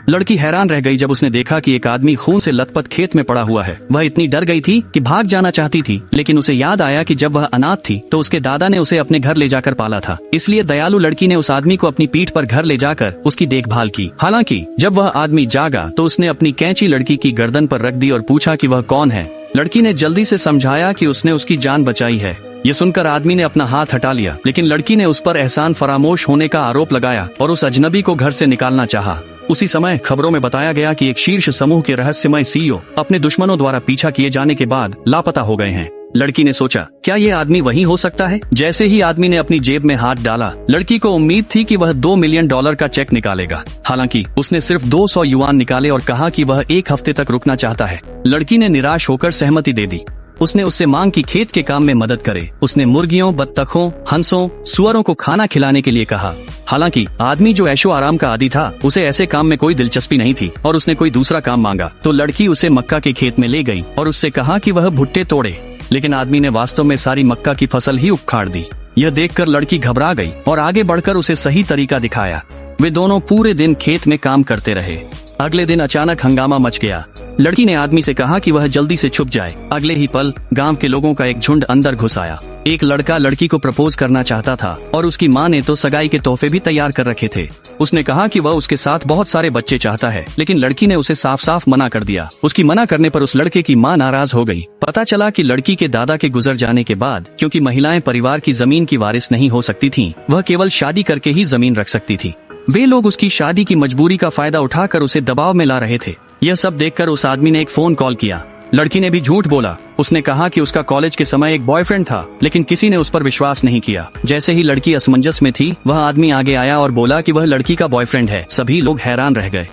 लड़की हैरान रह गई जब उसने देखा कि एक आदमी खून से लथपथ खेत में पड़ा हुआ है। वह इतनी डर गई थी कि भाग जाना चाहती थी, लेकिन उसे याद आया कि जब वह अनाथ थी तो उसके दादा ने उसे अपने घर ले जाकर पाला था। इसलिए दयालु लड़की ने उस आदमी को अपनी पीठ पर घर ले जाकर उसकी देखभाल की। हालांकि जब वह आदमी जागा तो उसने अपनी कैंची लड़की की गर्दन पर रख दी और पूछा कि वह कौन है। लड़की ने जल्दी से समझाया कि उसने उसकी जान बचाई है। ये सुनकर आदमी ने अपना हाथ हटा लिया, लेकिन लड़की ने उस पर एहसान फरामोश होने का आरोप लगाया और उस अजनबी को घर से निकालना चाहा। उसी समय खबरों में बताया गया कि एक शीर्ष समूह के रहस्यमय सीईओ अपने दुश्मनों द्वारा पीछा किए जाने के बाद लापता हो गए हैं। लड़की ने सोचा, क्या ये आदमी वही हो सकता है? जैसे ही आदमी ने अपनी जेब में हाथ डाला, लड़की को उम्मीद थी कि वह $2 मिलियन का चेक निकालेगा। हालांकि उसने सिर्फ 200 युआन निकाले और कहा कि वह 1 हफ्ते तक रुकना चाहता है। लड़की ने निराश होकर सहमति दे दी। उसने उससे मांग की खेत के काम में मदद करे। उसने मुर्गियों, बत्तखों, हंसों, सुअरों को खाना खिलाने के लिए कहा। हालांकि आदमी जो ऐशो आराम का आदी था, उसे ऐसे काम में कोई दिलचस्पी नहीं थी और उसने कोई दूसरा काम मांगा तो लड़की उसे मक्का के खेत में ले गई और उससे कहा कि वह भुट्टे तोड़े। लेकिन आदमी ने वास्तव में सारी मक्का की फसल ही उखाड़ दी। यह देखकर लड़की घबरा गई और आगे बढ़कर उसे सही तरीका दिखाया। वे दोनों पूरे दिन खेत में काम करते रहे। अगले दिन अचानक हंगामा मच गया। लड़की ने आदमी से कहा कि वह जल्दी से छुप जाए। अगले ही पल गांव के लोगों का एक झुंड अंदर घुस आया। एक लड़का लड़की को प्रपोज करना चाहता था और उसकी माँ ने तो सगाई के तोहफे भी तैयार कर रखे थे। उसने कहा कि वह उसके साथ बहुत सारे बच्चे चाहता है, लेकिन लड़की ने उसे साफ साफ मना कर दिया। उसकी मना करने पर उस लड़के की माँ नाराज हो गई। पता चला कि लड़की के दादा के गुजर जाने के बाद क्योंकि महिलाएं परिवार की जमीन की वारिस नहीं हो सकती थीं, वह केवल शादी करके ही जमीन रख सकती थी। वे लोग उसकी शादी की मजबूरी का फायदा उठाकर उसे दबाव में ला रहे थे। यह सब देखकर उस आदमी ने एक फोन कॉल किया। लड़की ने भी झूठ बोला। उसने कहा कि उसका कॉलेज के समय एक बॉयफ्रेंड था, लेकिन किसी ने उस पर विश्वास नहीं किया। जैसे ही लड़की असमंजस में थी, वह आदमी आगे आया और बोला कि वह लड़की का बॉयफ्रेंड है। सभी लोग हैरान रह गए।